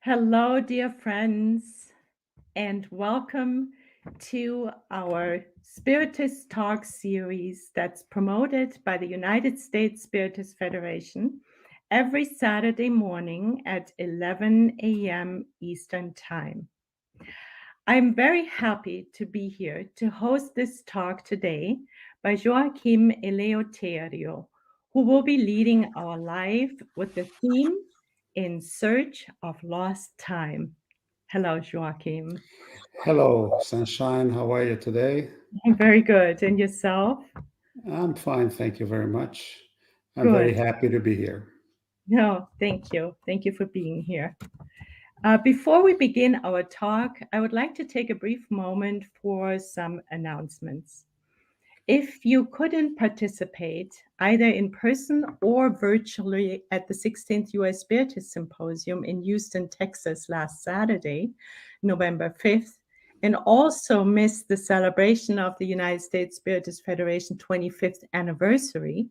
Hello, dear friends, and welcome to our Spiritist Talk series that's promoted by the United States Spiritist Federation every Saturday morning at 11 a.m. Eastern Time. I'm very happy to be here to host this talk today by JOAQUIM ELEUTERIO, who will be leading our live with the theme In Search of Lost Time. Hello, Joachim. Hello, Sunshine. How are you today? I'm very good. And yourself? I'm fine. Thank you very much. I'm very Good. happy to be here. No, thank you. Thank you for being here. Before we begin our talk, I would like to take a brief moment for some announcements. If you couldn't participate either in person or virtually at the 16th U.S. Spiritist Symposium in Houston, Texas last Saturday, November 5th, and also missed the celebration of the United States Spiritist Federation 25th anniversary,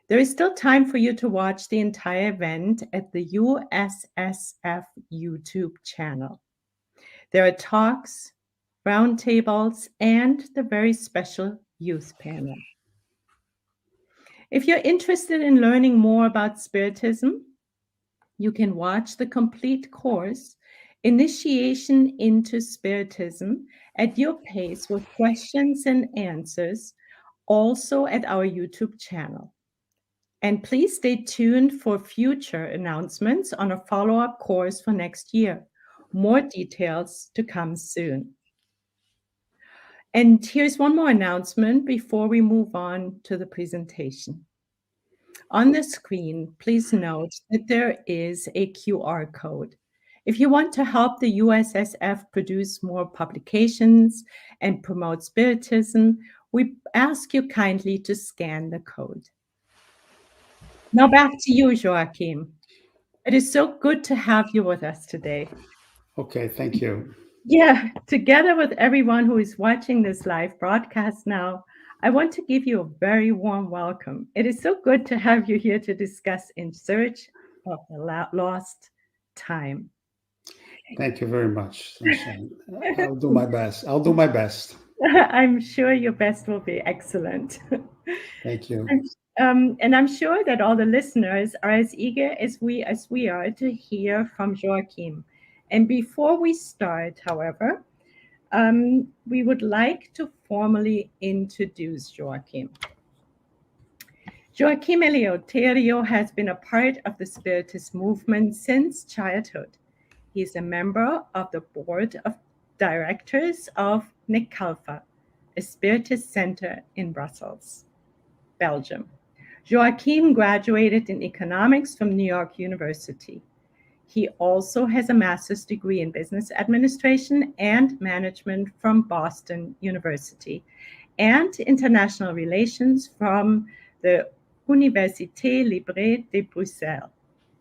there is still time for you to watch the entire event at the USSF YouTube channel. There are talks, roundtables, and the very special youth panel. If you're interested in learning more about Spiritism, you can watch the complete course, Initiation into Spiritism, at your pace with questions and answers, also at our YouTube channel. And please stay tuned for future announcements on a follow-up course for next year. More details to come soon. And here's one more announcement before we move on to the presentation. On the screen, please note that there is a QR code. If you want to help the USSF produce more publications and promote Spiritism, we ask you kindly to scan the code. Now back to you, Joachim. It is so good to have you with us today. Okay, thank you. Yeah, together with everyone who is watching this live broadcast now, I want to give you a very warm welcome. It is so good to have you here to discuss In Search of the Lost Time. Thank you very much, Sunshine. I'll do my best. I'll do my best. I'm sure your best will be excellent. Thank you. And I'm sure that all the listeners are as eager as we are to hear from Joachim. And before we start, however, we would like to formally introduce Joachim. Joachim Eleuterio has been a part of the Spiritist movement since childhood. He is a member of the board of directors of NECALFA, a Spiritist center in Brussels, Belgium. Joachim graduated in economics from New York University. He also has a master's degree in business administration and management from Boston University and international relations from the Université Libre de Bruxelles.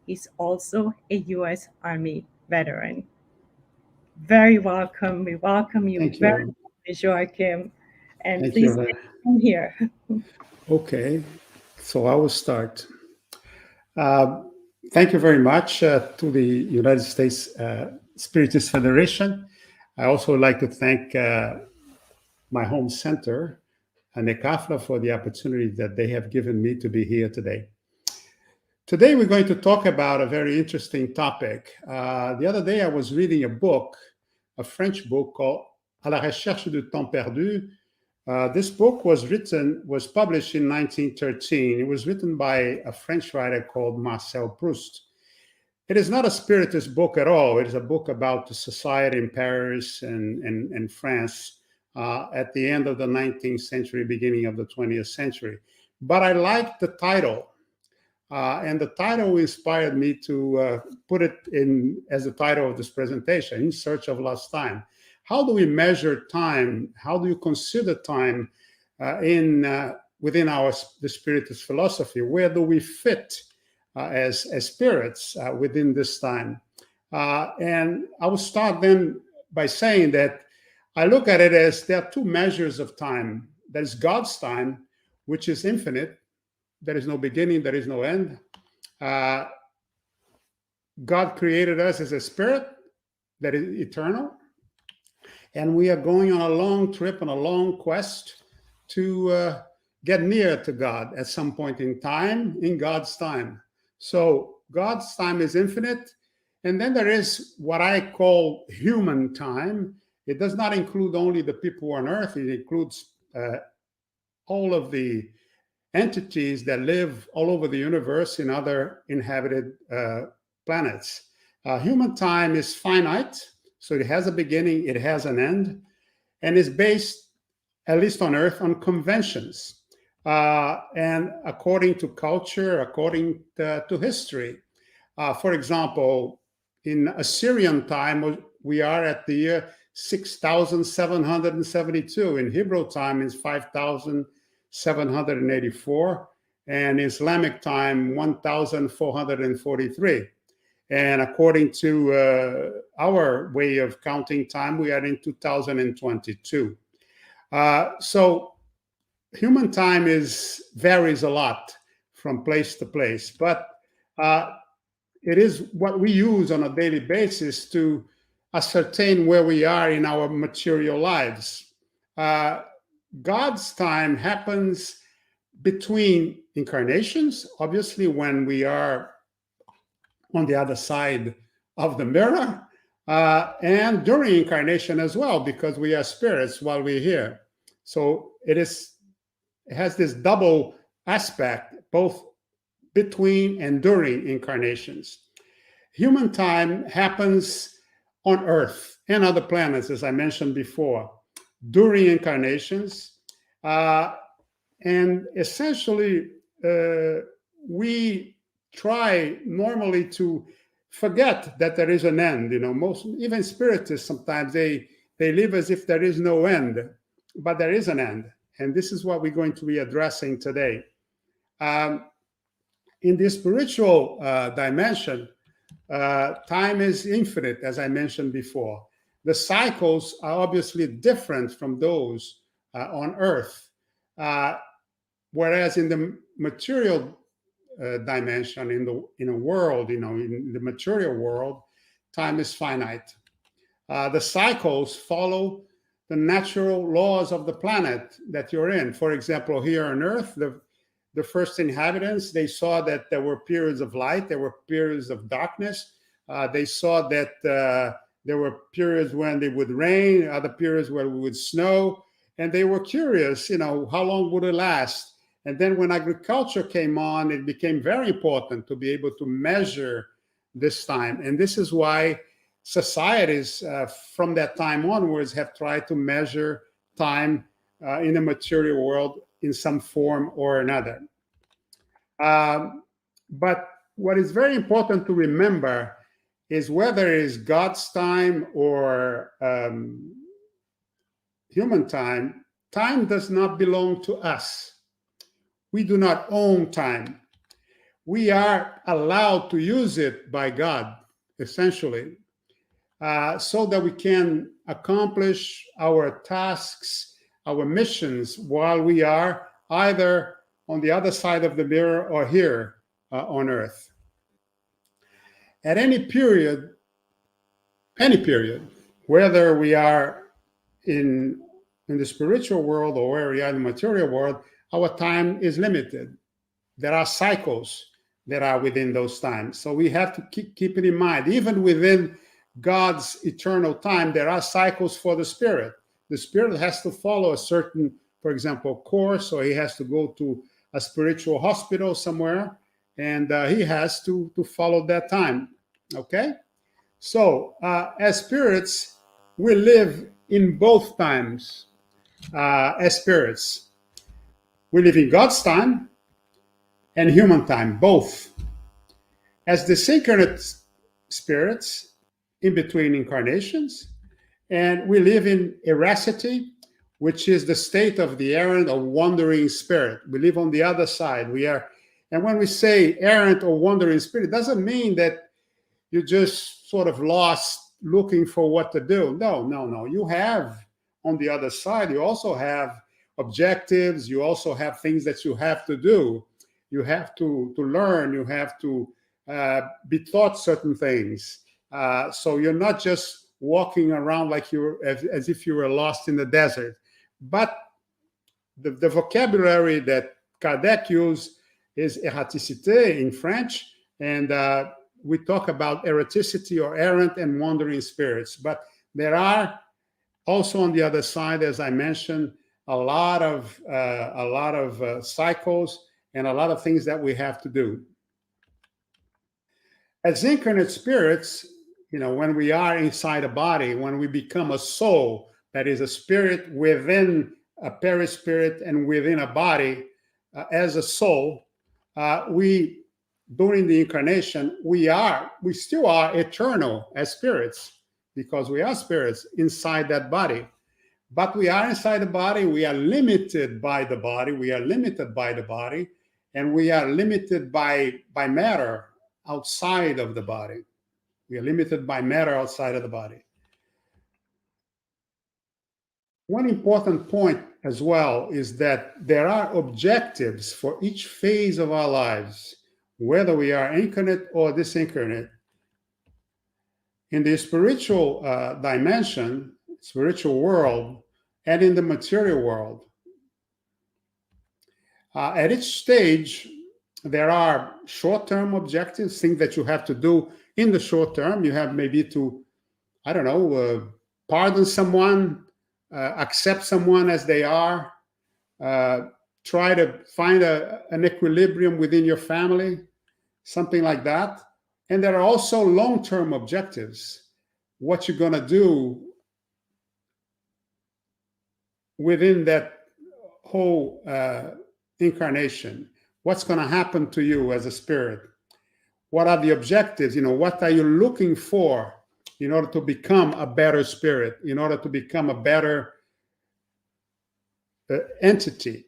He's also a U.S. Army veteran. Very welcome. We welcome you Thank very you. much, Joachim. And Thank please you. come here. Okay, so I will start. Thank you very much to the United States Spiritist Federation. I also would like to thank my home center, NECAFLA, for the opportunity that they have given me to be here today. Today, we're going to talk about a very interesting topic. The other day, I was reading a book, a French book called À la recherche du temps perdu. This book was published in 1913. It was written by a French writer called Marcel Proust. It is not a Spiritist book at all. It is a book about the society in Paris and France at the end of the 19th century, beginning of the 20th century. But I liked the title. And the title inspired me to put it in as the title of this presentation, In Search of Lost Time. How do we measure time? How do you consider time within the Spiritist philosophy? Where do we fit as spirits within this time? And I will start then by saying that I look at it as there are two measures of time. There is God's time, which is infinite. There is no beginning, there is no end. God created us as a spirit that is eternal, and we are going on a long trip, on a long quest to get near to God at some point in time, in God's time. So God's time is infinite. And then there is what I call human time. It does not include only the people on earth. It includes all of the entities that live all over the universe in other inhabited planets. Human time is finite, so it has a beginning, it has an end, and is based, at least on Earth, on conventions. And according to culture, according to history. For example, in Assyrian time, we are at the year 6,772. In Hebrew time, it's 5,784. And Islamic time, 1,443. And according to our way of counting time, we are in 2022. So human time varies a lot from place to place, but it is what we use on a daily basis to ascertain where we are in our material lives. God's time happens between incarnations, obviously, when we are on the other side of the mirror, and during incarnation as well, because we are spirits while we're here. So it has this double aspect, both between and during incarnations. Human time happens on Earth and other planets, as I mentioned before, during incarnations. And essentially, we try normally to forget that there is an end. Even spiritists, sometimes they live as if there is no end, but there is an end. And this is what we're going to be addressing today. In the spiritual dimension, time is infinite, as I mentioned before. The cycles are obviously different from those on Earth, whereas in the material dimension, in a world, in the material world, time is finite. The cycles follow the natural laws of the planet that you're in. For example, here on Earth, the first inhabitants, they saw that there were periods of light, there were periods of darkness. They saw that there were periods when it would rain, other periods where it would snow, and they were curious, how long would it last? And then when agriculture came on, it became very important to be able to measure this time. And this is why societies from that time onwards have tried to measure time in the material world in some form or another. But what is very important to remember is whether it is God's time or human time, time does not belong to us. We do not own time. We are allowed to use it by God, essentially, so that we can accomplish our tasks, our missions, while we are either on the other side of the mirror or here on Earth. At any period, whether we are in the spiritual world or where we are in the material world, our time is limited. There are cycles that are within those times. So we have to keep it in mind. Even within God's eternal time, there are cycles for the spirit. The spirit has to follow a certain, for example, course, or he has to go to a spiritual hospital somewhere, and he has to follow that time. Okay? So as spirits, we live in both times as spirits. We live in God's time and human time, both. As disincarnate spirits in between incarnations, and we live in erracity, which is the state of the errant or wandering spirit. We live on the other side. And when we say errant or wandering spirit, it doesn't mean that you just sort of lost looking for what to do. No. You have on the other side, you also have objectives. You also have things that you have to do. You have to learn. You have to be taught certain things. So you're not just walking around like as if you were lost in the desert. But the vocabulary that Kardec used is erraticité in French, and we talk about erraticity or errant and wandering spirits. But there are also on the other side, as I mentioned, a lot of cycles and a lot of things that we have to do. As incarnate spirits, when we are inside a body, when we become a soul, that is a spirit within a perispirit and within a body, as a soul, during the incarnation, we still are eternal as spirits, because we are spirits inside that body. But we are inside the body, we are limited by the body, and we are limited by matter outside of the body. We are limited by matter outside of the body. One important point as well is that there are objectives for each phase of our lives, whether we are incarnate or disincarnate. In the spiritual dimension, spiritual world, and in the material world, at each stage, there are short-term objectives, things that you have to do in the short term. You have maybe to, pardon someone, accept someone as they are, try to find an equilibrium within your family, something like that. And there are also long-term objectives, what you're going to do within that whole incarnation. What's going to happen to you as a spirit? What are the objectives? What are you looking for in order to become a better spirit, in order to become a better entity?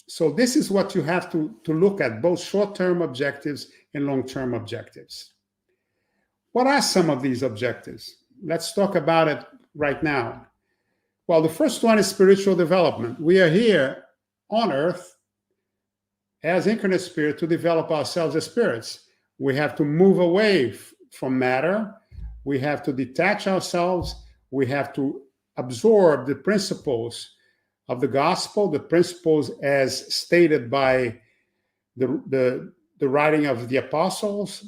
So this is what you have to look at, both short-term objectives and long-term objectives. What are some of these objectives? Let's talk about it right now. Well, the first one is spiritual development. We are here on earth as incarnate spirit to develop ourselves as spirits. We have to move away from matter. We have to detach ourselves. We have to absorb the principles of the gospel, the principles as stated by the writing of the apostles,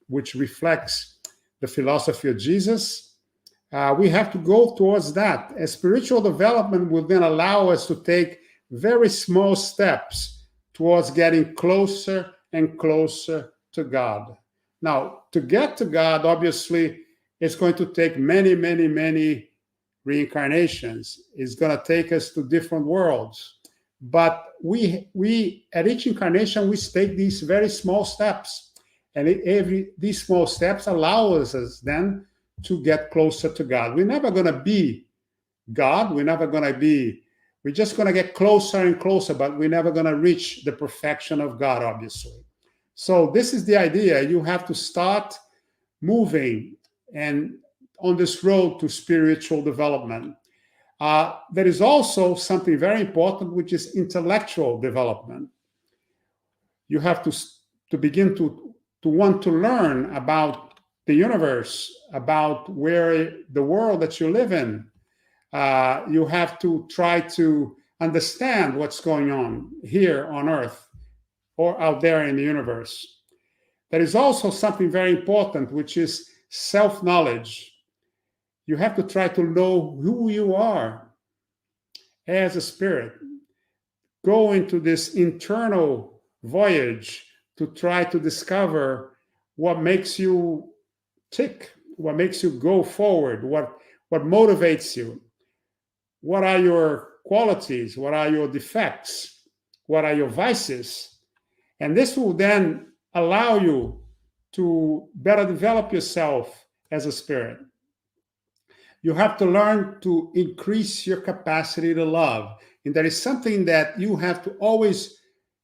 which reflects the philosophy of Jesus. We have to go towards that. A spiritual development will then allow us to take very small steps towards getting closer and closer to God. Now, to get to God, obviously, it's going to take many, many, many reincarnations. It's going to take us to different worlds. But we at each incarnation, we take these very small steps. And these small steps allow us then to get closer to God. We're never going to be God. We're just going to get closer and closer, but we're never going to reach the perfection of God, obviously. So this is the idea. You have to start moving and on this road to spiritual development. There is also something very important, which is intellectual development. You have to begin to want to learn about the universe, about the world that you live in. You have to try to understand what's going on here on Earth or out there in the universe. There is also something very important, which is self-knowledge. You have to try to know who you are as a spirit. Go into this internal voyage to try to discover what makes you tick, what makes you go forward, what motivates you. What are your qualities? What are your defects? What are your vices? And this will then allow you to better develop yourself as a spirit. You have to learn to increase your capacity to love. And that is something that you have to always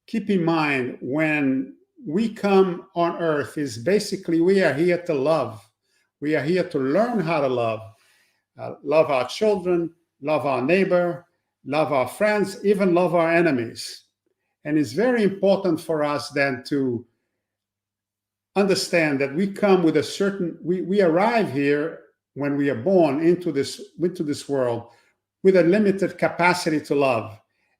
keep in mind when we come on earth, is basically we are here to love. We are here to learn how to love. Love our children, love our neighbor, love our friends, even love our enemies. And it's very important for us then to understand that we come with a certain, we arrive here when we are born into this world with a limited capacity to love.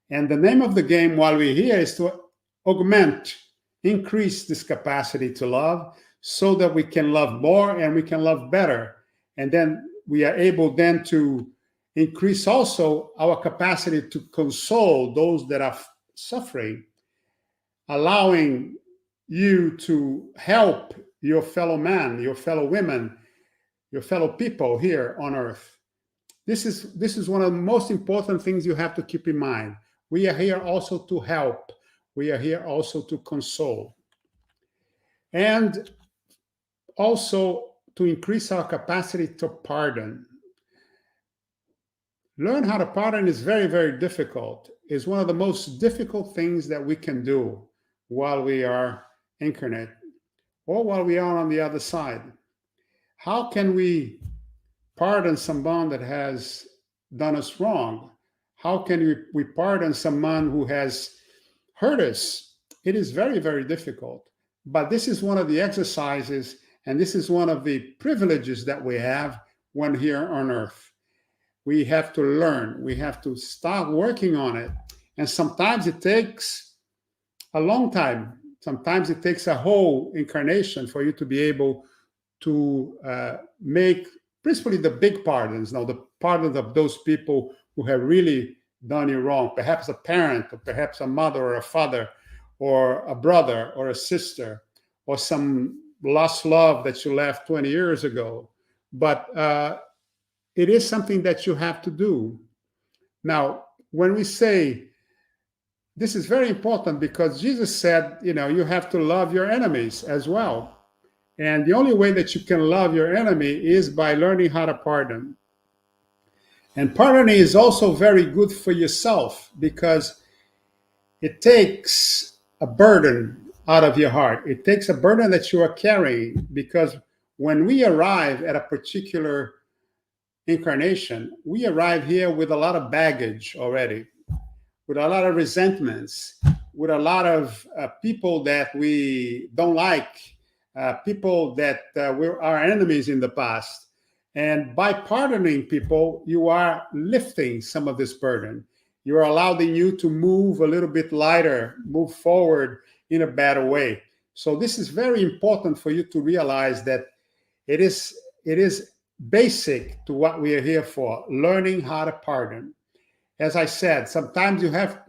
And the name of the game while we're here is to augment, increase this capacity to love so that we can love more and we can love better. And then we are able then to increase also our capacity to console those that are suffering, allowing you to help your fellow man, your fellow women, your fellow people here on earth. This is one of the most important things you have to keep in mind. We are here also to help. We are here also to console. And also to increase our capacity to pardon. Learn how to pardon is very, very difficult. It's one of the most difficult things that we can do while we are incarnate or while we are on the other side. How can we pardon someone that has done us wrong? How can we pardon someone who has hurt us? It is very, very difficult. But this is one of the exercises, and this is one of the privileges that we have when here on earth. We have to learn. We have to start working on it. And sometimes it takes a long time. Sometimes it takes a whole incarnation for you to be able to make principally the big pardons. Now, the pardons of those people who have really done you wrong, perhaps a parent, or perhaps a mother or a father, or a brother or a sister, or some lost love that you left 20 years ago. But it is something that you have to do. Now, when we say, this is very important because Jesus said, you have to love your enemies as well. And the only way that you can love your enemy is by learning how to pardon. And pardoning is also very good for yourself because it takes a burden out of your heart. It takes a burden that you are carrying, because when we arrive at a particular incarnation, we arrive here with a lot of baggage already, with a lot of resentments, with a lot of people that we don't like, people that were our enemies in the past. And by pardoning people, you are lifting some of this burden. You're allowing you to move a little bit lighter, move forward in a better way. So this is very important for you to realize that it is basic to what we are here for, learning how to pardon. As I said, sometimes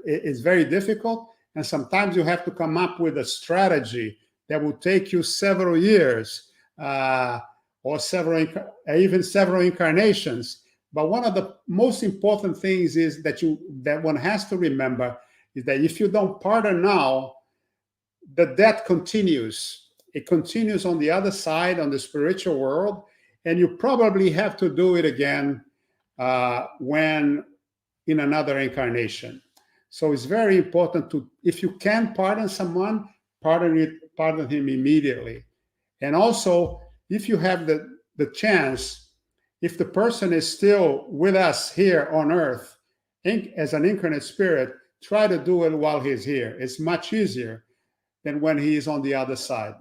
it's very difficult, and sometimes you have to come up with a strategy that will take you several years, or even several incarnations. But one of the most important things is that one has to remember is that if you don't pardon now, the debt continues. It continues on the other side, on the spiritual world, and you probably have to do it again when in another incarnation. So it's very important to, if you can pardon someone, pardon him immediately. And also, if you have the chance, if the person is still with us here on earth as an incarnate spirit, try to do it while he's here. It's much easier than when he is on the other side.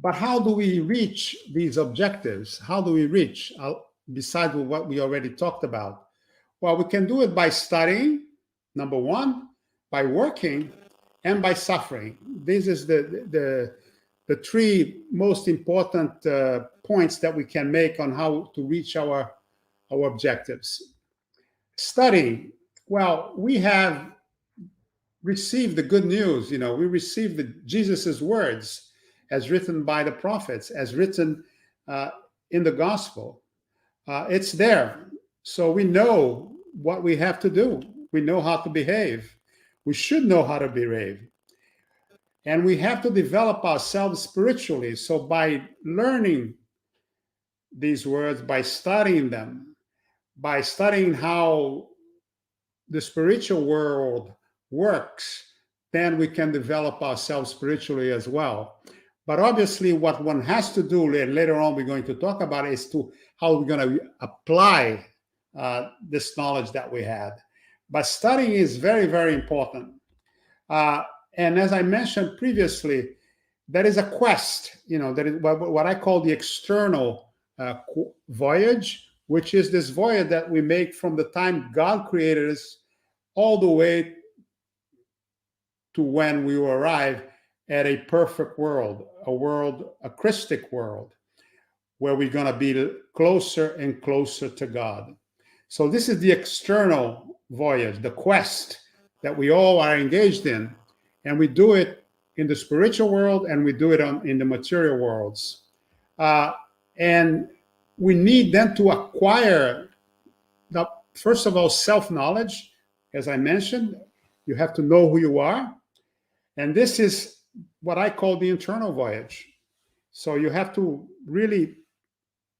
But how do we reach these objectives? How do we reach, besides what we already talked about? Well, we can do it by studying, number one, by working, and by suffering. This is the three most important points that we can make on how to reach our objectives. Studying. Well, we have received the good news. We received Jesus's words as written by the prophets, as written in the gospel. It's there. So we know what we have to do. We know how to behave. We should know how to behave. And we have to develop ourselves spiritually. So by learning these words, by studying them, by studying how the spiritual world works, then we can develop ourselves spiritually as well. But obviously what one has to do, and later on we're going to talk about, is how we're going to apply this knowledge that we had. But studying is very, very important. And as I mentioned previously, there is a quest, that is what I call the external voyage, which is this voyage that we make from the time God created us all the way to when we will arrive at a perfect world, a Christic world, where we're going to be closer and closer to God. So this is the external voyage, the quest that we all are engaged in, and we do it in the spiritual world, and we do it in the material worlds. And we need then to acquire, first of all, self-knowledge. As I mentioned, you have to know who you are. And this is what I call the internal voyage. So you have to really,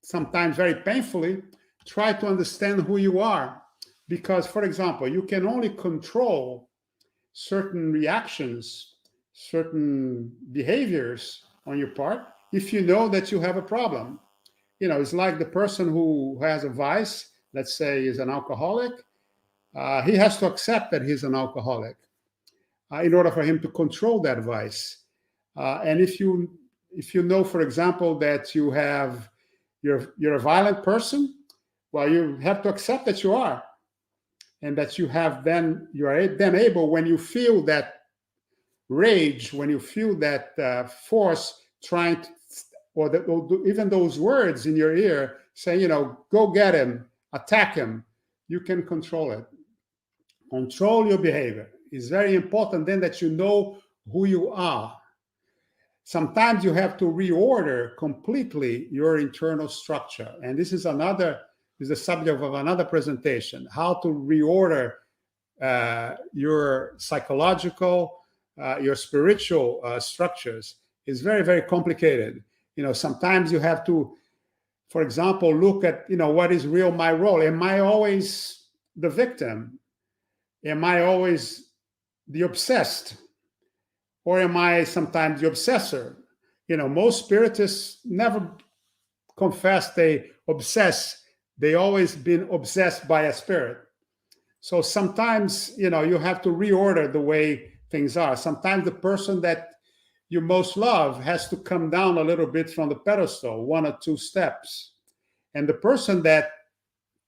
sometimes very painfully, try to understand who you are. Because, for example, you can only control certain reactions, certain behaviors on your part, if you know that you have a problem. It's like the person who has a vice, let's say is an alcoholic. He has to accept that he's an alcoholic in order for him to control that vice. And if you know, for example, that you're a violent person, well, you have to accept that you are, and that you are then able, when you feel that rage, when you feel that force trying to, or even those words in your ear saying, go get him, attack him, you can control it. Control your behavior. It's very important then that you know who you are. Sometimes you have to reorder completely your internal structure. And this is the subject of another presentation, how to reorder your psychological, your spiritual structures. Is very, very complicated. Sometimes you have to, for example, look at, what is my role? Am I always the victim? Am I always the obsessed? Or am I sometimes the obsessor? Most spiritists never confess they obsess. They always been obsessed by a spirit. So sometimes, you have to reorder the way things are. Sometimes the person that you most love has to come down a little bit from the pedestal, 1 or 2 steps. And the person that,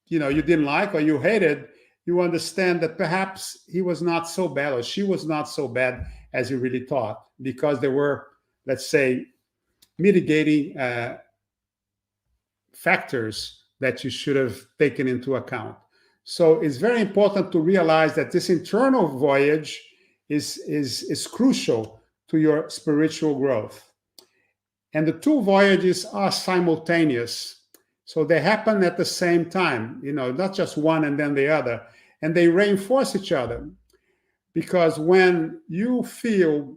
you didn't like or you hated, you understand that perhaps he was not so bad or she was not so bad as you really thought, because there were, let's say, mitigating factors that you should have taken into account. So it's very important to realize that this internal voyage is crucial to your spiritual growth. And the 2 voyages are simultaneous. So they happen at the same time, not just one and then the other. And they reinforce each other. Because when you feel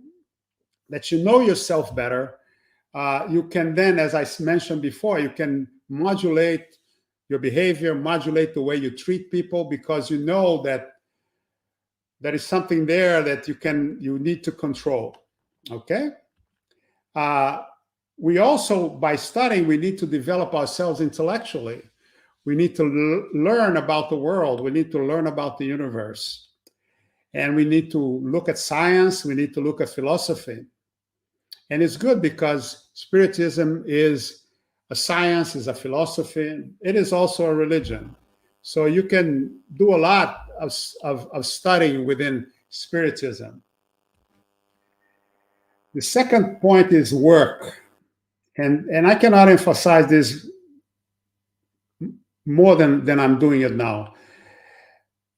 that you know yourself better, you can then, as I mentioned before, you can modulate your behavior, modulate the way you treat people, because you know that there is something there that you need to control. Okay? We also, by studying, we need to develop ourselves intellectually. We need to learn about the world. We need to learn about the universe. And we need to look at science. We need to look at philosophy. And it's good because Spiritism is a science, is a philosophy. It is also a religion. So you can do a lot of studying within Spiritism. The second point is work. And I cannot emphasize this more than I'm doing it now.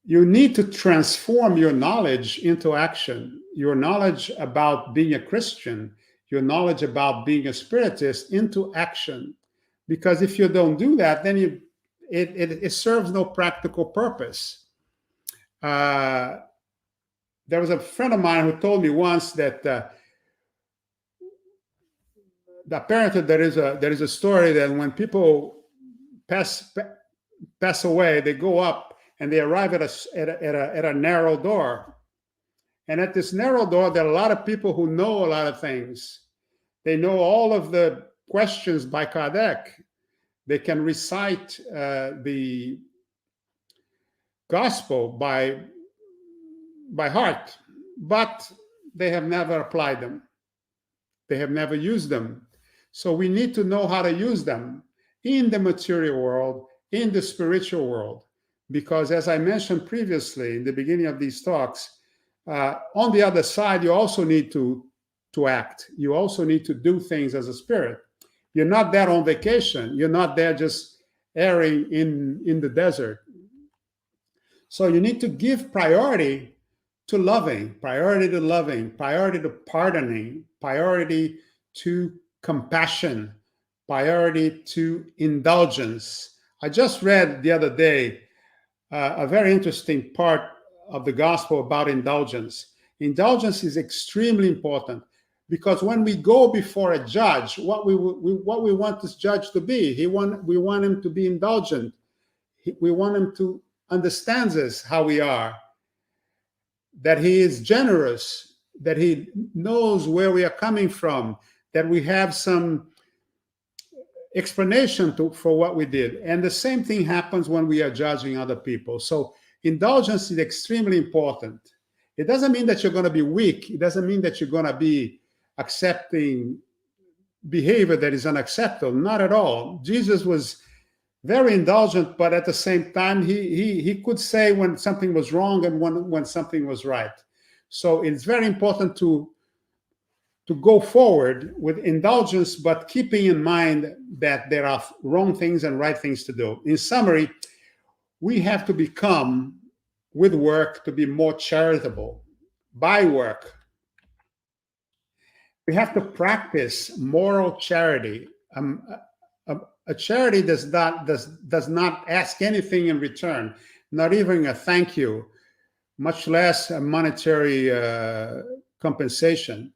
You need to transform your knowledge into action. Your knowledge about being a Christian, your knowledge about being a Spiritist into action. Because if you don't do that, then it serves no practical purpose. There was a friend of mine who told me once that apparently there is a story that when people pass away, they go up and they arrive at a narrow door. And at this narrow door, there are a lot of people who know a lot of things. They know all of the questions by Kardec. They can recite the gospel by heart, but they have never applied them. They have never used them. So we need to know how to use them in the material world, in the spiritual world. Because as I mentioned previously in the beginning of these talks, on the other side, you also need to act. You also need to do things as a spirit. You're not there on vacation. You're not there just erring in the desert. So you need to give priority to loving, priority to pardoning, priority to compassion, priority to indulgence. I just read the other day a very interesting part of the gospel about indulgence. Indulgence is extremely important because when we go before a judge, what we want this judge to be, we want him to be indulgent. We want him to understand us how we are, that he is generous, that he knows where we are coming from, that we have some explanation for what we did. And the same thing happens when we are judging other people. So indulgence is extremely important. It doesn't mean that you're going to be weak. It doesn't mean that you're going to be accepting behavior that is unacceptable. Not at all. Jesus was very indulgent, but at the same time, he could say when something was wrong and when something was right. So it's very important to go forward with indulgence, but keeping in mind that there are wrong things and right things to do. In summary, we have to become, with work, to be more charitable. By work, we have to practice moral charity. A charity does not ask anything in return, not even a thank you, much less a monetary compensation.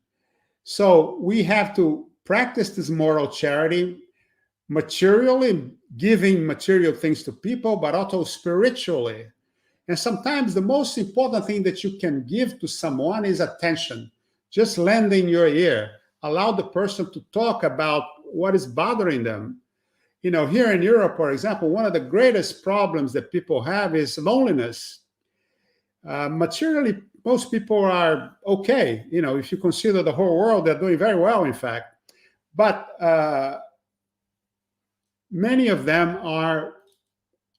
So we have to practice this moral charity, materially, giving material things to people, but also spiritually. And sometimes the most important thing that you can give to someone is attention. Just lending your ear. Allow the person to talk about what is bothering them. You know, here in Europe, for example, one of the greatest problems that people have is loneliness. Materially, most people are okay. You know, if you consider the whole world, they're doing very well, in fact. But many of them are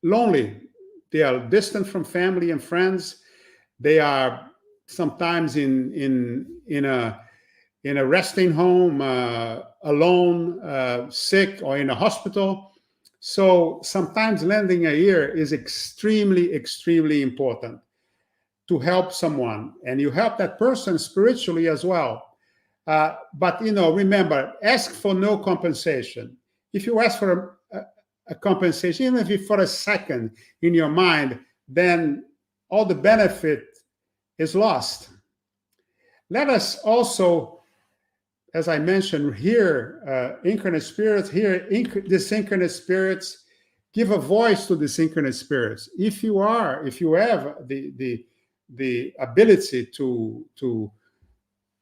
lonely. They are distant from family and friends. They are sometimes in a resting home, alone, sick, or in a hospital. So sometimes lending an ear is extremely, extremely important to help someone. And you help that person spiritually as well. But, you know, remember, ask for no compensation. If you ask for a compensation, even if for a second in your mind, then all the benefit is lost. Let us also, as I mentioned, hear incarnate spirits, hear disincarnate spirits, give a voice to disincarnate spirits. If you have the ability to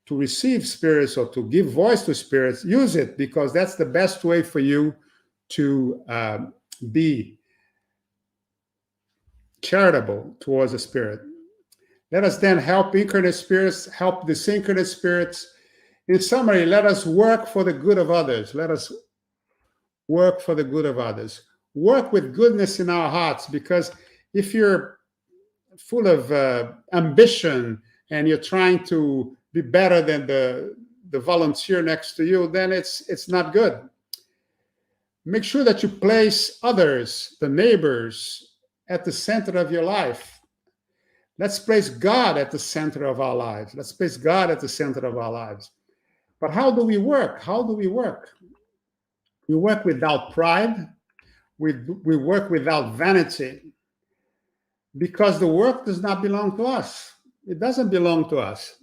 receive spirits or to give voice to spirits, use it, because that's the best way for you to be charitable towards a spirit. Let us then help incarnate spirits, help disincarnate spirits. In summary, let us work for the good of others. Let us work for the good of others. Work with goodness in our hearts, because if you're full of ambition and you're trying to be better than the volunteer next to you, then it's not good. Make sure that you place others, the neighbors, at the center of your life. Let's place God at the center of our lives. Let's place God at the center of our lives. But how do we work? How do we work? We work without pride. We work without vanity. Because the work does not belong to us. It doesn't belong to us.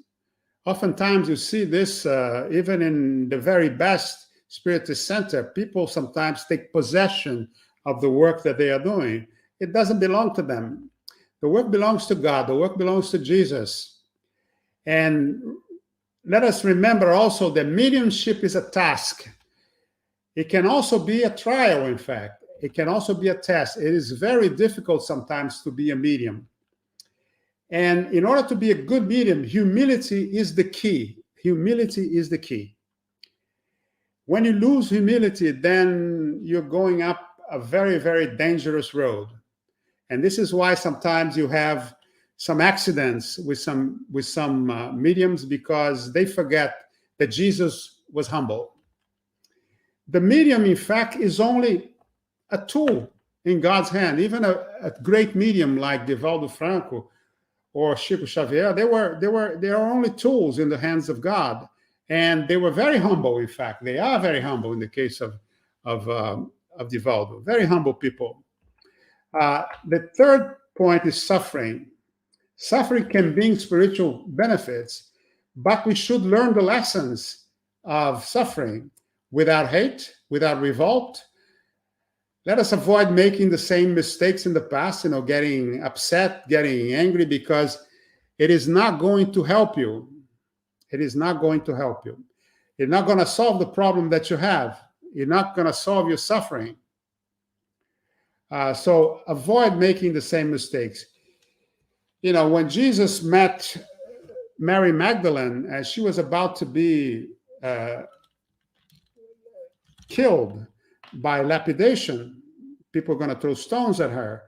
Oftentimes you see this even in the very best Spiritist center. People sometimes take possession of the work that they are doing. It doesn't belong to them. The work belongs to God. The work belongs to Jesus. And let us remember also that mediumship is a task. It can also be a trial, in fact. It can also be a test. It is very difficult sometimes to be a medium. And in order to be a good medium, humility is the key. Humility is the key. When you lose humility, then you're going up a very, very dangerous road. And this is why sometimes you have some accidents with some mediums, because they forget that Jesus was humble. The medium, in fact, is only a tool in God's hand. Even a great medium like Divaldo Franco or Chico Xavier, they are only tools in the hands of God. And they were very humble, in fact. They are very humble in the case of Divaldo. Very humble people. The third point is suffering. Suffering can bring spiritual benefits, but we should learn the lessons of suffering without hate, without revolt. Let us avoid making the same mistakes in the past, getting upset, getting angry, because it is not going to help you. It is not going to help you. It's not going to solve the problem that you have. You're not going to solve your suffering. So avoid making the same mistakes. When Jesus met Mary Magdalene, as she was about to be killed by lapidation, people were going to throw stones at her.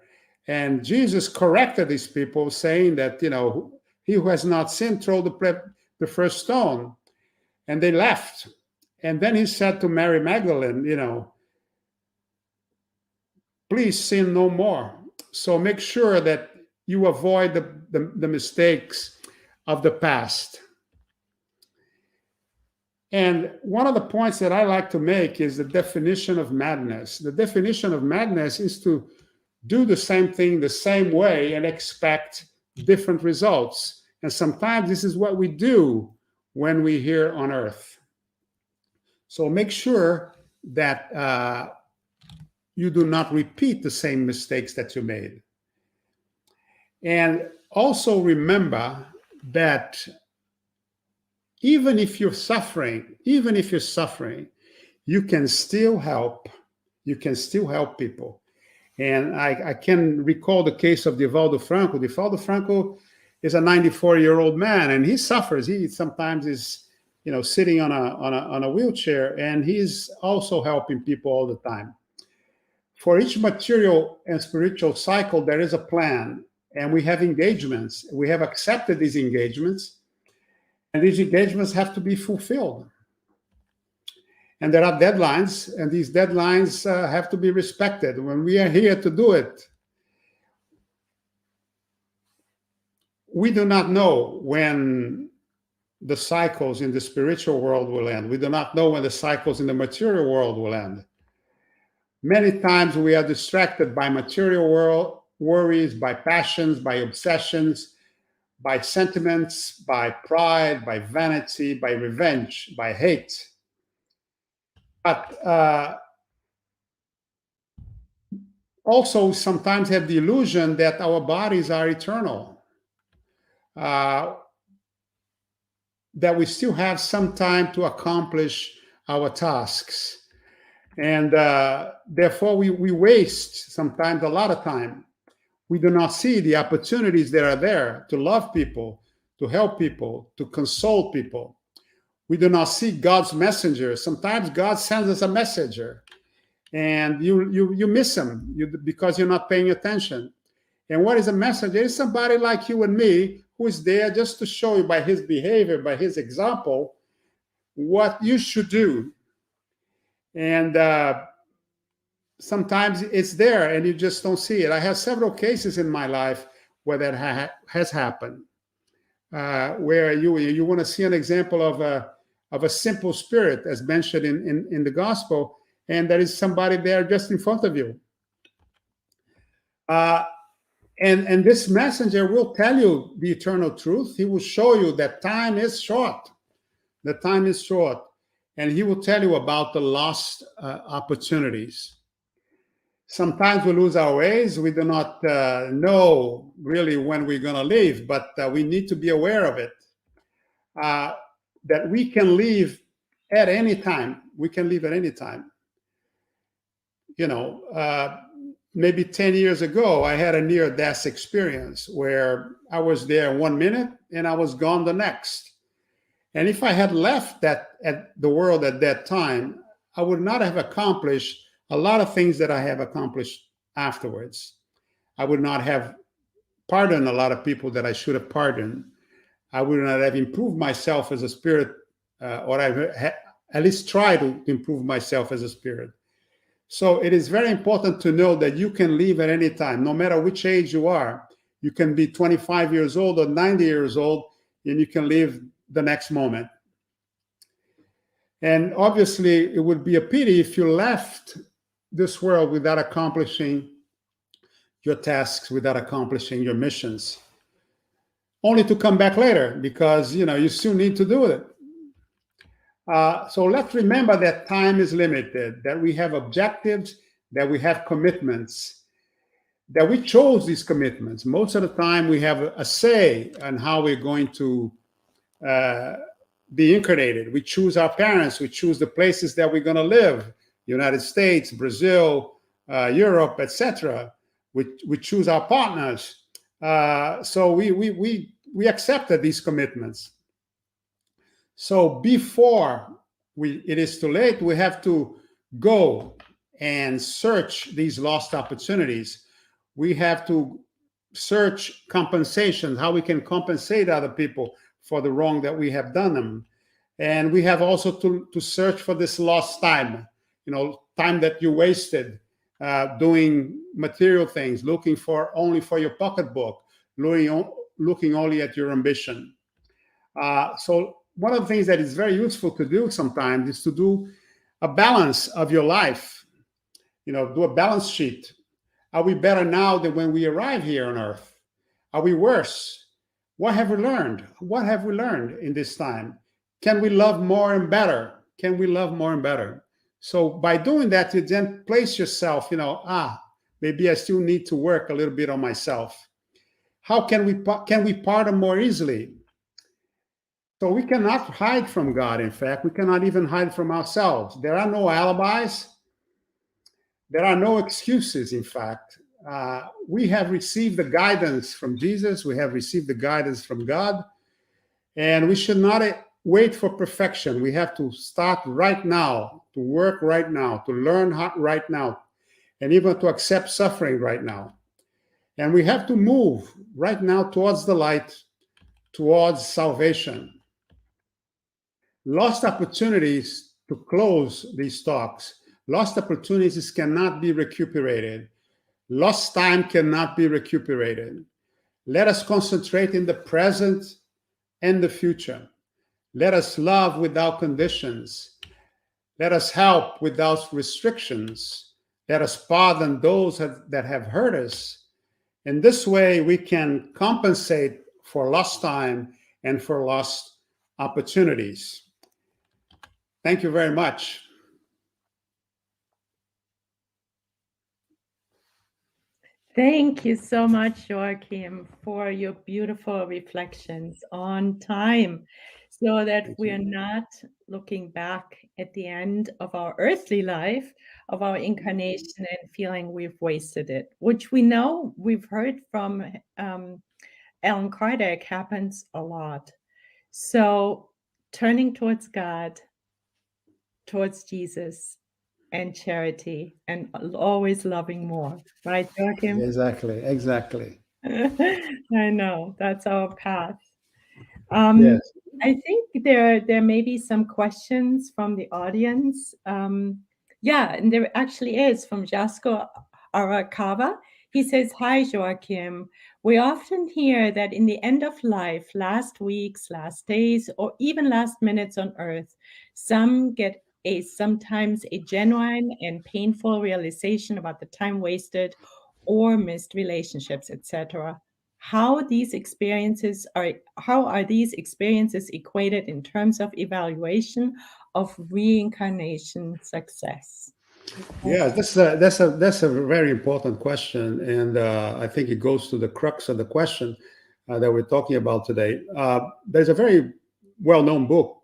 And Jesus corrected these people, saying that, he who has not sinned, throw the first stone. And they left. And then he said to Mary Magdalene, please sin no more. So make sure that you avoid the mistakes of the past. And one of the points that I like to make is the definition of madness. The definition of madness is to do the same thing the same way and expect different results. And sometimes this is what we do when we're here on earth. So make sure that you do not repeat the same mistakes that you made. And also remember that even if you're suffering, you can still help. You can still help people. And I can recall the case of Divaldo Franco. Divaldo Franco is a 94-year-old man, and he suffers. He sometimes is, sitting on a wheelchair, and he's also helping people all the time. For each material and spiritual cycle, there is a plan, and we have engagements. We have accepted these engagements, and these engagements have to be fulfilled. And there are deadlines, and these deadlines have to be respected when we are here to do it. We do not know when the cycles in the spiritual world will end. We do not know when the cycles in the material world will end. Many times we are distracted by material world worries, by passions, by obsessions, by sentiments, by pride, by vanity, by revenge, by hate. But also sometimes have the illusion that our bodies are eternal, that we still have some time to accomplish our tasks. And therefore, we waste sometimes a lot of time. We do not see the opportunities that are there to love people, to help people, to console people. We do not see God's messenger. Sometimes God sends us a messenger, and you miss him because you're not paying attention. And what is a messenger? It's somebody like you and me who is there just to show you by his behavior, by his example, what you should do. And sometimes it's there and you just don't see it. I have several cases in my life where that has happened, where you want to see an example of a simple spirit, as mentioned in the gospel, and there is somebody there just in front of you. And this messenger will tell you the eternal truth. He will show you that time is short. The time is short. And he will tell you about the lost opportunities. Sometimes we lose our ways. We do not know really when we're going to leave, but we need to be aware of it. That we can leave at any time. We can leave at any time. Maybe 10 years ago, I had a near-death experience where I was there 1 minute and I was gone the next. And if I had left at the world at that time, I would not have accomplished a lot of things that I have accomplished afterwards. I would not have pardoned a lot of people that I should have pardoned. I would not have improved myself as a spirit, or I at least try to improve myself as a spirit. So it is very important to know that you can leave at any time, no matter which age you are. You can be 25 years old or 90 years old, and you can leave the next moment. And obviously, it would be a pity if you left this world without accomplishing your tasks, without accomplishing your missions, only to come back later, because you still need to do it. So let's remember that time is limited, that we have objectives, that we have commitments, that we chose these commitments. Most of the time we have a say on how we're going to be incarnated. We choose our parents, we choose the places that we're going to live, United States, Brazil, Europe, etc. We choose our partners. So we accepted these commitments. So before it is too late, we have to go and search these lost opportunities. We have to search compensation, how we can compensate other people for the wrong that we have done them. And we have also to search for this lost time, time that you wasted doing material things, looking only for your pocketbook, looking only at your ambition. So one of the things that is very useful to do sometimes is to do a balance of your life, do a balance sheet. Are we better now than when we arrive here on Earth? Are we worse? What have we learned? What have we learned in this time? Can we love more and better? Can we love more and better? So by doing that, you then place yourself, maybe I still need to work a little bit on myself. How can we pardon more easily? So we cannot hide from God. In fact, we cannot even hide from ourselves. There are no alibis. There are no excuses, in fact. We have received the guidance from Jesus. We have received the guidance from God. And we should not wait for perfection. We have to start right now, to work right now, to learn right now, and even to accept suffering right now. And we have to move right now towards the light, towards salvation. Lost opportunities to close these talks. Lost opportunities cannot be recuperated. Lost time cannot be recuperated. Let us concentrate in the present and the future. Let us love without conditions. Let us help without restrictions. Let us pardon those that have hurt us. In this way, we can compensate for lost time and for lost opportunities. Thank you very much. Thank you so much, Joachim, for your beautiful reflections on time, so that we are not looking back at the end of our earthly life, of our incarnation, and feeling we've wasted it, which we know, we've heard from Allan Kardec, happens a lot. So turning towards God, towards Jesus, and charity, and always loving more, right, Joachim? Exactly. I know, that's our path. Yes. I think there may be some questions from the audience. Yeah, and there actually is from Jasko Arakawa. He says, "Hi, Joachim. We often hear that in the end of life, last weeks, last days, or even last minutes on Earth, some get sometimes a genuine and painful realization about the time wasted or missed relationships, etc. How are these experiences equated in terms of evaluation of reincarnation success?" Yeah, that's a very important question, and I think it goes to the crux of the question that we're talking about today. There's a very well-known book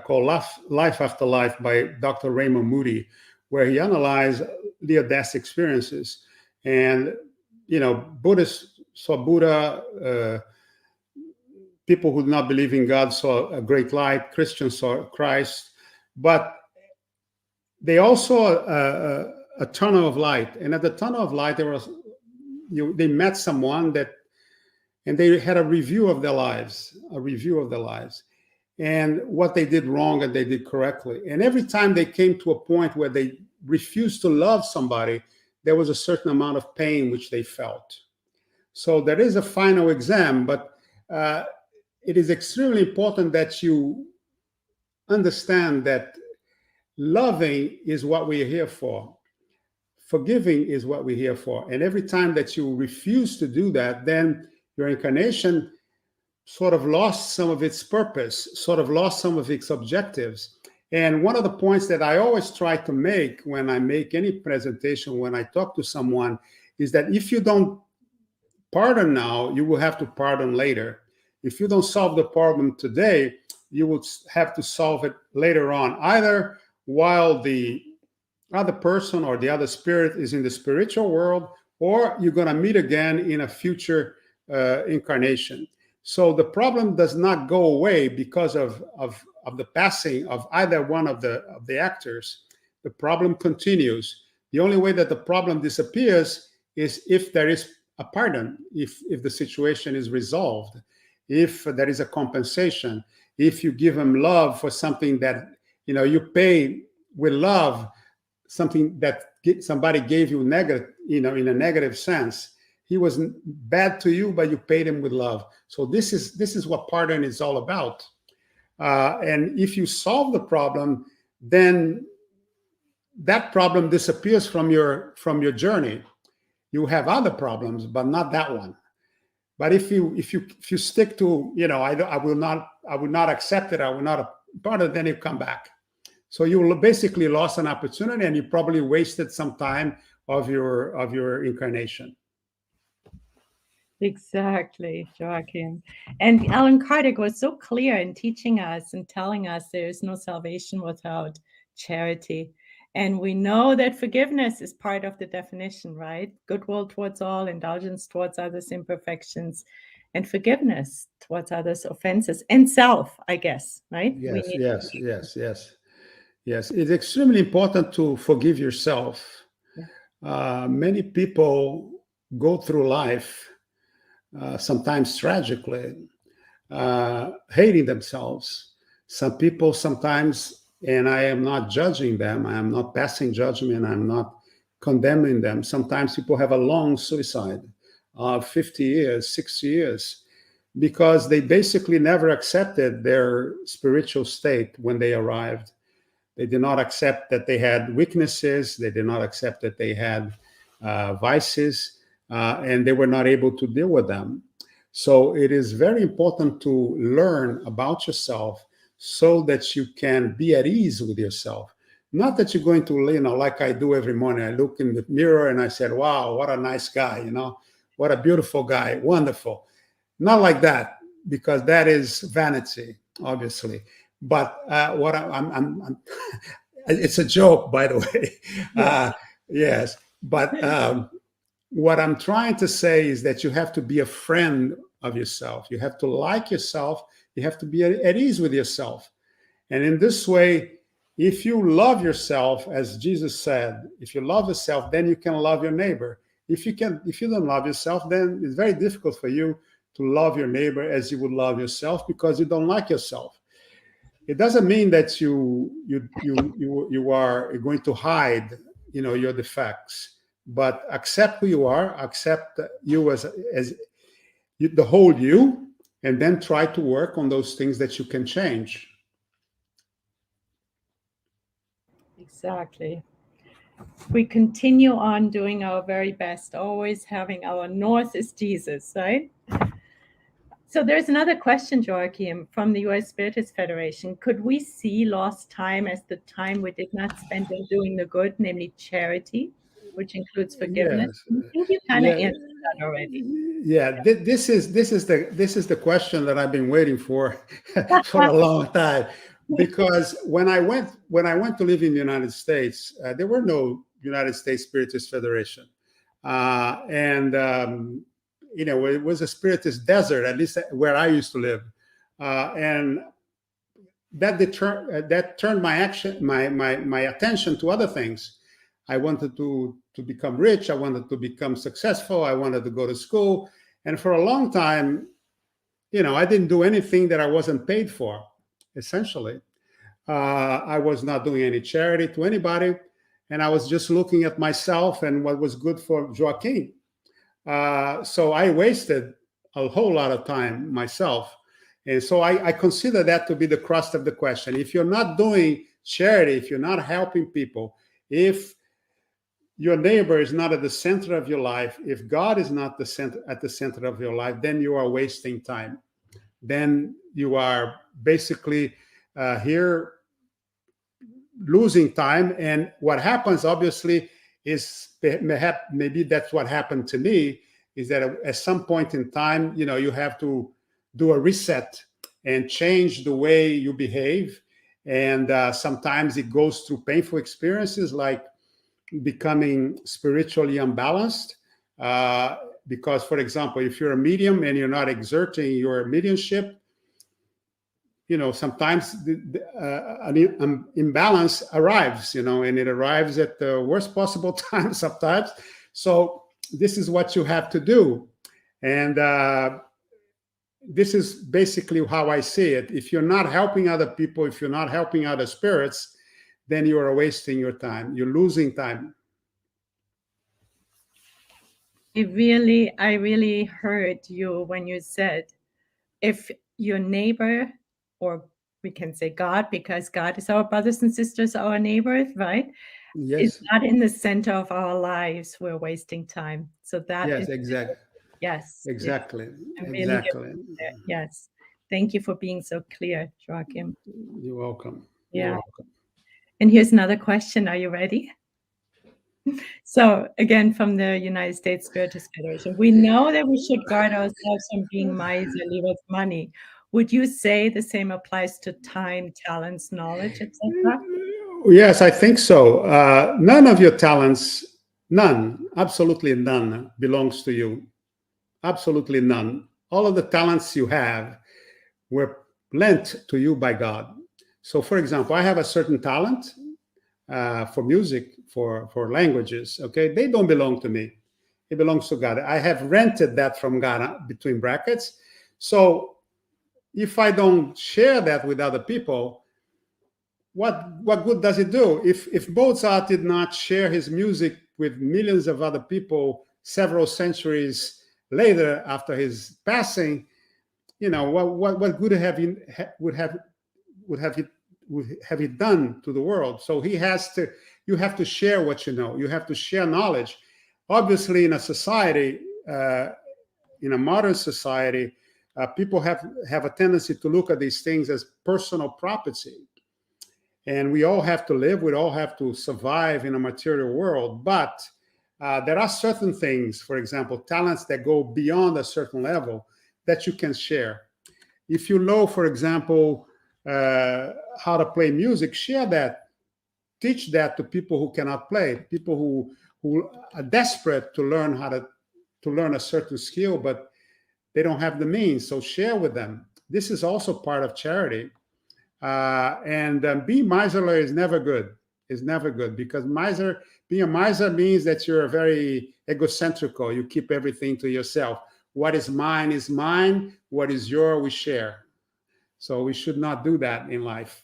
called Life After Life by Dr. Raymond Moody, where he analyzed near-death experiences. And Buddhists saw Buddha, people who did not believe in God saw a great light, Christians saw Christ, but they also a tunnel of light, and at the tunnel of light they met someone and they had a review of their lives, and what they did wrong and they did correctly. And every time they came to a point where they refused to love somebody, there was a certain amount of pain which they felt. So there is a final exam, but it is extremely important that you understand that loving is what we're here for. Forgiving is what we're here for. And every time that you refuse to do that, then your incarnation sort of lost some of its purpose, sort of lost some of its objectives. And one of the points that I always try to make when I make any presentation, when I talk to someone, is that if you don't pardon now, you will have to pardon later. If you don't solve the problem today, you will have to solve it later on, either while the other person or the other spirit is in the spiritual world, or you're going to meet again in a future incarnation. So the problem does not go away because of the passing of either one of the actors. The problem continues. The only way that the problem disappears is if there is a pardon, if the situation is resolved, if there is a compensation, if you give them love for something that, you know, you pay with love, something that somebody gave you negative, you know, in a negative sense. He was bad to you, but you paid him with love. So this is what pardon is all about. And if you solve the problem, then that problem disappears from your journey. You have other problems, but not that one. But if you stick to, you know, I will not accept it, I will not pardon, then you come back. So you basically lost an opportunity, and you probably wasted some time of your incarnation. Exactly, Joachim. And Alan Kardec was so clear in teaching us and telling us there is no salvation without charity. And we know that forgiveness is part of the definition, right? Goodwill towards all, indulgence towards others' imperfections, and forgiveness towards others' offenses, and self, I guess, right? Yes. It's extremely important to forgive yourself. Yeah. Many people go through life, sometimes tragically, hating themselves. Some people sometimes, and I am not judging them, I am not passing judgment, I'm not condemning them. Sometimes people have a long suicide of 50 years, 60 years, because they basically never accepted their spiritual state when they arrived. They did not accept that they had weaknesses. They did not accept that they had vices, and they were not able to deal with them. So it is very important to learn about yourself so that you can be at ease with yourself. Not that you're going to, you know, like I do every morning, I look in the mirror and I said, wow, what a nice guy, you know, what a beautiful guy, wonderful. Not like that, because that is vanity, obviously. But what I'm it's a joke, by the way. Yes. But what I'm trying to say is that you have to be a friend of yourself. You have to like yourself. You have to be at ease with yourself. And in this way, if you love yourself, as Jesus said, if you love yourself, then you can love your neighbor. If you don't love yourself, then it's very difficult for you to love your neighbor as you would love yourself, because you don't like yourself. It doesn't mean that you are going to hide, you know, your defects, but accept who you are, accept you as the whole you, and then try to work on those things that you can change. Exactly. We continue on doing our very best, always having our north is Jesus, right? So there's another question, Joachim, from the U.S. Spiritist Federation. Could we see lost time as the time we did not spend in doing the good, namely charity, which includes forgiveness? Yes. I think you kind of answered that already. Yeah, this is the question that I've been waiting for for a long time. Because when I went to live in the United States, there were no United States Spiritist Federation, and you know, it was a Spiritist desert, at least where I used to live, and that turned my attention to other things. I wanted to become rich. I wanted to become successful. I wanted to go to school. And for a long time, I didn't do anything that I wasn't paid for, essentially. I was not doing any charity to anybody. And I was just looking at myself and what was good for Joaquim. So I wasted a whole lot of time myself. And so I consider that to be the crust of the question. If you're not doing charity, if you're not helping people, if your neighbor is not at the center of your life, if God is not at the center of your life, then you are wasting time. Then you are basically here losing time. And what happens, obviously, is maybe that's what happened to me, is that at some point in time, you have to do a reset and change the way you behave. And sometimes it goes through painful experiences like becoming spiritually unbalanced. Because, for example, if you're a medium and you're not exerting your mediumship, sometimes an imbalance arrives, and it arrives at the worst possible time sometimes. So this is what you have to do. And this is basically how I see it. If you're not helping other people, if you're not helping other spirits, then you are wasting your time. You're losing time. I really heard you when you said, if your neighbor, or we can say God, because God is our brothers and sisters, our neighbors, right? Yes. Is not in the center of our lives, we're wasting time. So that yes, is exactly. Yes. Exactly. Really Exactly. Yes. Thank you for being so clear, Joaquim. You're welcome. Yeah. You're welcome. And here's another question. Are you ready? So again, from the United States Spiritist Federation, we know that we should guard ourselves from being miserly with money. Would you say the same applies to time, talents, knowledge, etc.? Yes, I think so. None of your talents, none, absolutely none, belongs to you. Absolutely none. All of the talents you have were lent to you by God. So, for example, I have a certain talent for music, for languages, okay? They don't belong to me. It belongs to God. I have rented that from God, between brackets. So if I don't share that with other people, what good does it do? If Mozart did not share his music with millions of other people several centuries later after his passing, what good would have he done to the world? So you have to share what you know. You have to share knowledge. Obviously, in a society, in a modern society, people have a tendency to look at these things as personal property. And we all have to live, we all have to survive in a material world. But there are certain things, for example, talents that go beyond a certain level that you can share. If you know, for example, how to play music, share that. Teach that to people who cannot play, people who are desperate to learn to learn a certain skill, but they don't have the means. So share with them. This is also part of charity. Being miserly is never good. It's never good, because being a miser means that you're very egocentrical. You keep everything to yourself. What is mine is mine. What is yours, we share. So we should not do that in life.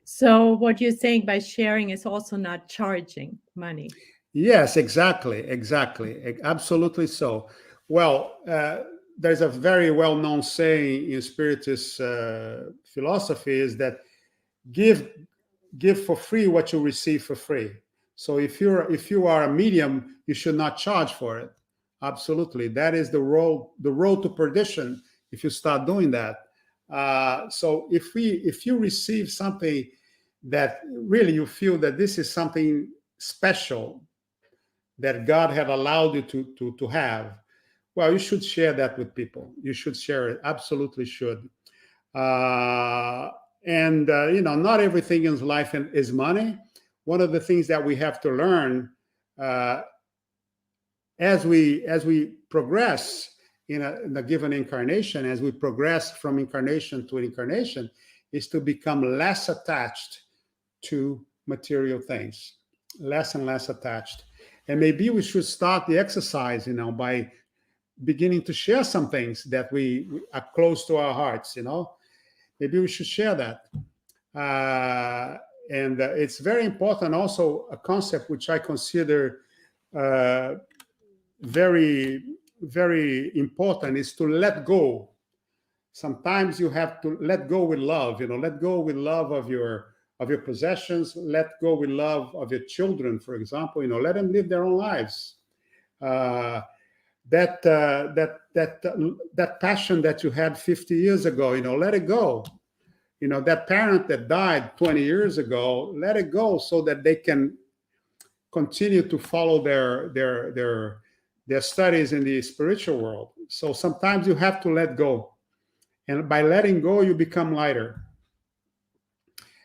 So what you're saying by sharing is also not charging money. Yes, exactly. Absolutely so. Well, there's a very well-known saying in Spiritist philosophy is that give for free what you receive for free. So if you are a medium, you should not charge for it. Absolutely, that is the road to perdition if you start doing that. So if you receive something that really you feel that this is something special that God had allowed you to have, well, you should share that with people. You should share it. Absolutely should. Not everything in life is money. One of the things that we have to learn as we progress in a given incarnation, as we progress from incarnation to incarnation, is to become less attached to material things, less and less attached. And maybe we should start the exercise, by beginning to share some things that we are close to our hearts, Maybe we should share that. And it's very important also, a concept which I consider very, very important, is to let go. Sometimes you have to let go with love, let go with love of your possessions, let go with love of your children, for example, let them live their own lives. That passion that you had 50 years ago, let it go. That parent that died 20 years ago, let it go, so that they can continue to follow their studies in the spiritual world. So sometimes you have to let go. And by letting go, you become lighter.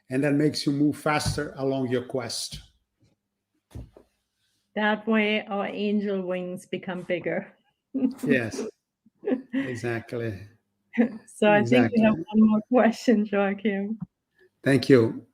And that makes you move faster along your quest. That way, our angel wings become bigger. Yes, exactly. So I think we have one more question, Joachim. Thank you.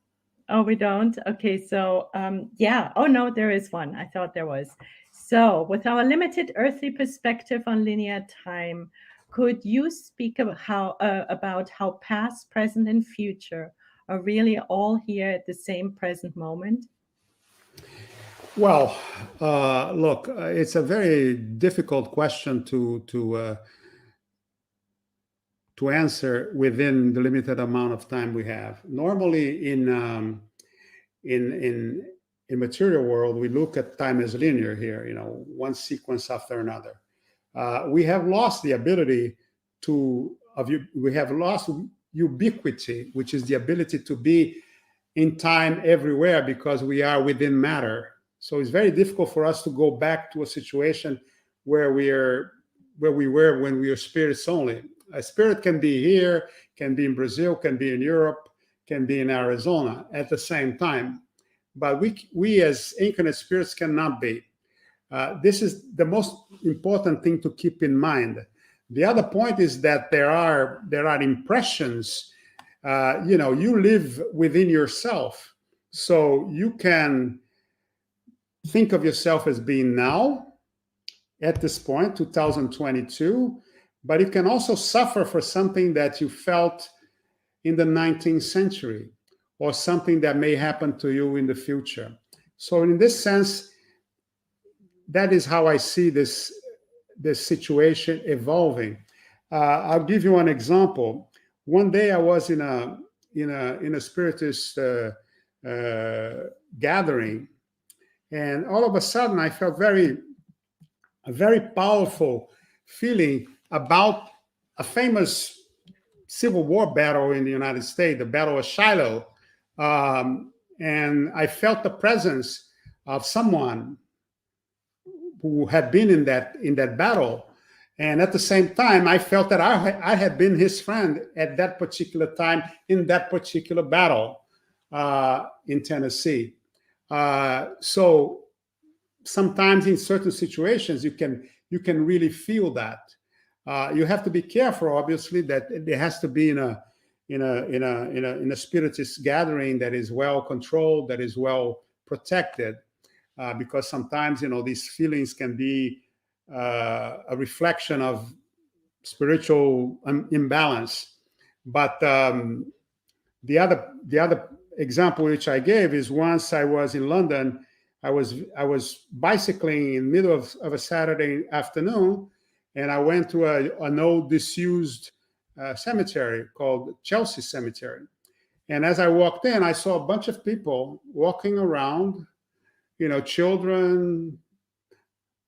Oh, we don't? Okay, so yeah. Oh, no, there is one. I thought there was. So with our limited earthly perspective on linear time, could you speak about how past, present, and future are really all here at the same present moment? Well, look, it's a very difficult question to answer within the limited amount of time we have. Normally, in material world, we look at time as linear here, one sequence after another. We have lost the ability we have lost ubiquity, which is the ability to be in time everywhere, because we are within matter. So it's very difficult for us to go back to a situation where we were when we were spirits only. A spirit can be here, can be in Brazil, can be in Europe, can be in Arizona at the same time. But we as incarnate spirits cannot be. This is the most important thing to keep in mind. The other point is that there are impressions. You live within yourself, so you can think of yourself as being now, at this point, 2022, but you can also suffer for something that you felt in the 19th century, or something that may happen to you in the future. So in this sense, that is how I see this situation evolving. I'll give you an example. One day I was in a Spiritist gathering, and all of a sudden I felt a very powerful feeling about a famous Civil War battle in the United States, the Battle of Shiloh. And I felt the presence of someone who had been in that battle. And at the same time, I felt that I had been his friend at that particular time in that particular battle in Tennessee. So sometimes in certain situations, you can really feel that. You have to be careful, obviously, that it has to be in a spiritist gathering that is well controlled, that is well protected, because sometimes these feelings can be a reflection of spiritual imbalance. But the other example which I gave is, once I was in London, I was bicycling in the middle of a Saturday afternoon, and I went to an old disused cemetery called Chelsea Cemetery. And as I walked in, I saw a bunch of people walking around, children,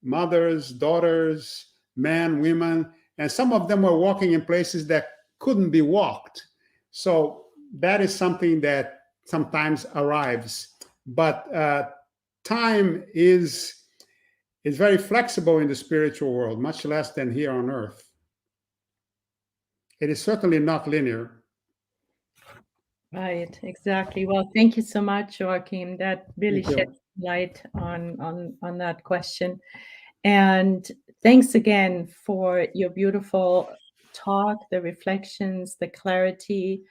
mothers, daughters, men, women, and some of them were walking in places that couldn't be walked. So that is something that sometimes arrives. But time is very flexible in the spiritual world, much less than here on earth. It is certainly not linear. Right, exactly. Well, thank you so much, Joachim. That really sheds light on that question. And thanks again for your beautiful talk, the reflections, the clarity.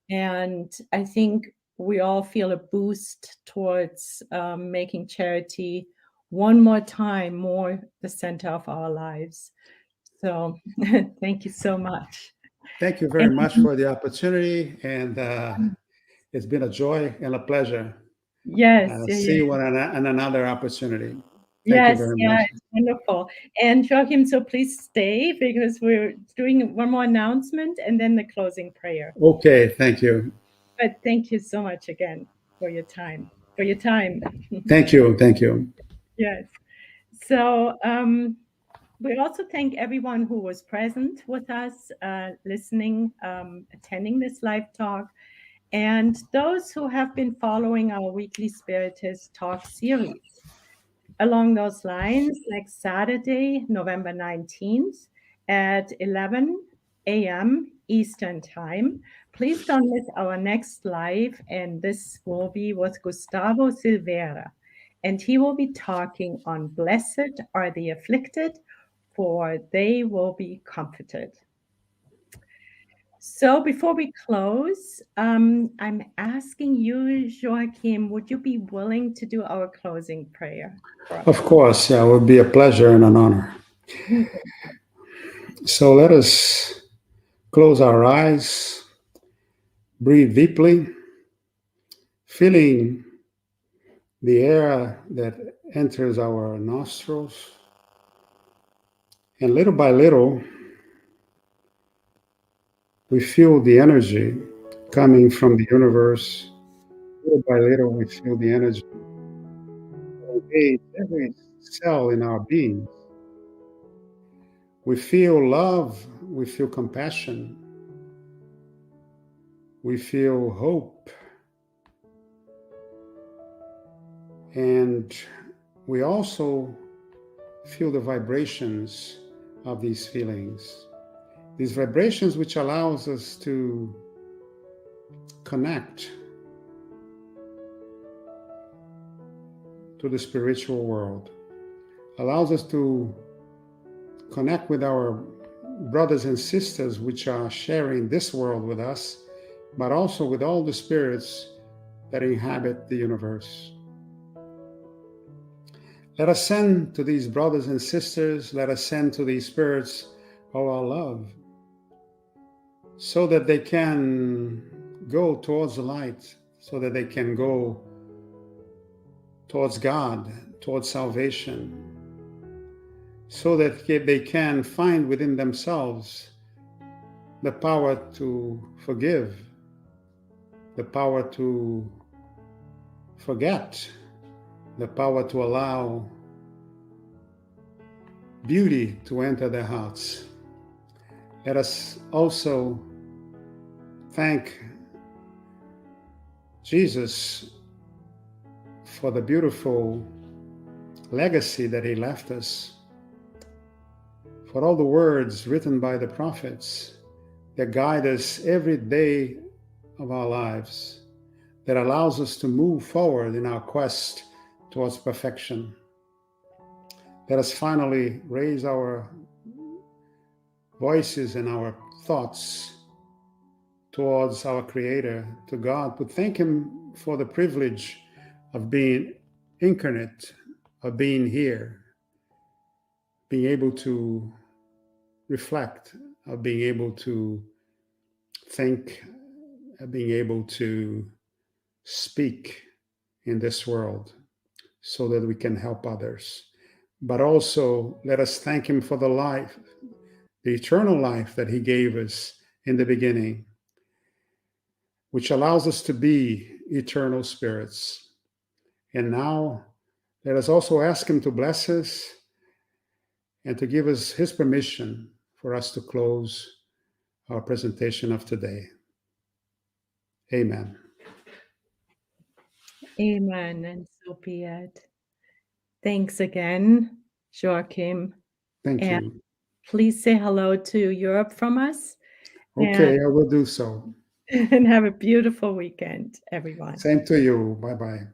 And I think we all feel a boost towards making charity one more time more the center of our lives. So thank you so much. Thank you very And much for the opportunity, and it's been a joy and a pleasure. yes, yeah, See yeah. you on another opportunity. Thank you Yes, very yeah, much. it's wonderful. And Joachim, so please stay because we're doing one more announcement and then the closing prayer. Okay, thank you. But thank you so much again for your time. For your time. Thank you. Thank you. Yes. So we also thank everyone who was present with us, listening, attending this live talk, and those who have been following our weekly Spiritist talk series. Along those lines, next Saturday, November 19th at 11 a.m. Eastern Time, please don't miss our next live, and this will be with Gustavo Silveira. And he will be talking on Blessed are the afflicted, for they will be comforted. So before we close, I'm asking you, Joachim, would you be willing to do our closing prayer for us? Of course, yeah, it would be a pleasure and an honor. So let us close our eyes, breathe deeply, feeling the air that enters our nostrils. And little by little, we feel the energy coming from the universe. Little by little, we feel the energy pervade every cell in our being. We feel love, we feel compassion, we feel hope, and we also feel the vibrations of these feelings. These vibrations which allows us to connect to the spiritual world, allows us to connect with our brothers and sisters which are sharing this world with us, but also with all the spirits that inhabit the universe. Let us send to these brothers and sisters, let us send to these spirits our love, so that they can go towards the light, so that they can go towards God, towards salvation, so that they can find within themselves the power to forgive, the power to forget, the power to allow beauty to enter their hearts. Let us also thank Jesus for the beautiful legacy that he left us, for all the words written by the prophets that guide us every day of our lives, that allows us to move forward in our quest towards perfection. Let us finally raise our voices and our thoughts towards our Creator, to God, to thank Him for the privilege of being incarnate, of being here, being able to reflect, of being able to think, of being able to speak in this world so that we can help others. But also let us thank Him for the life, the eternal life that He gave us in the beginning, which allows us to be eternal spirits. And now let us also ask Him to bless us and to give us His permission for us to close our presentation of today. Amen. Amen, and so be it. Thanks again, Joachim. Thank And you. please say hello to Europe from us. Okay, I will do so. And have a beautiful weekend, everyone. Same to you. Bye-bye.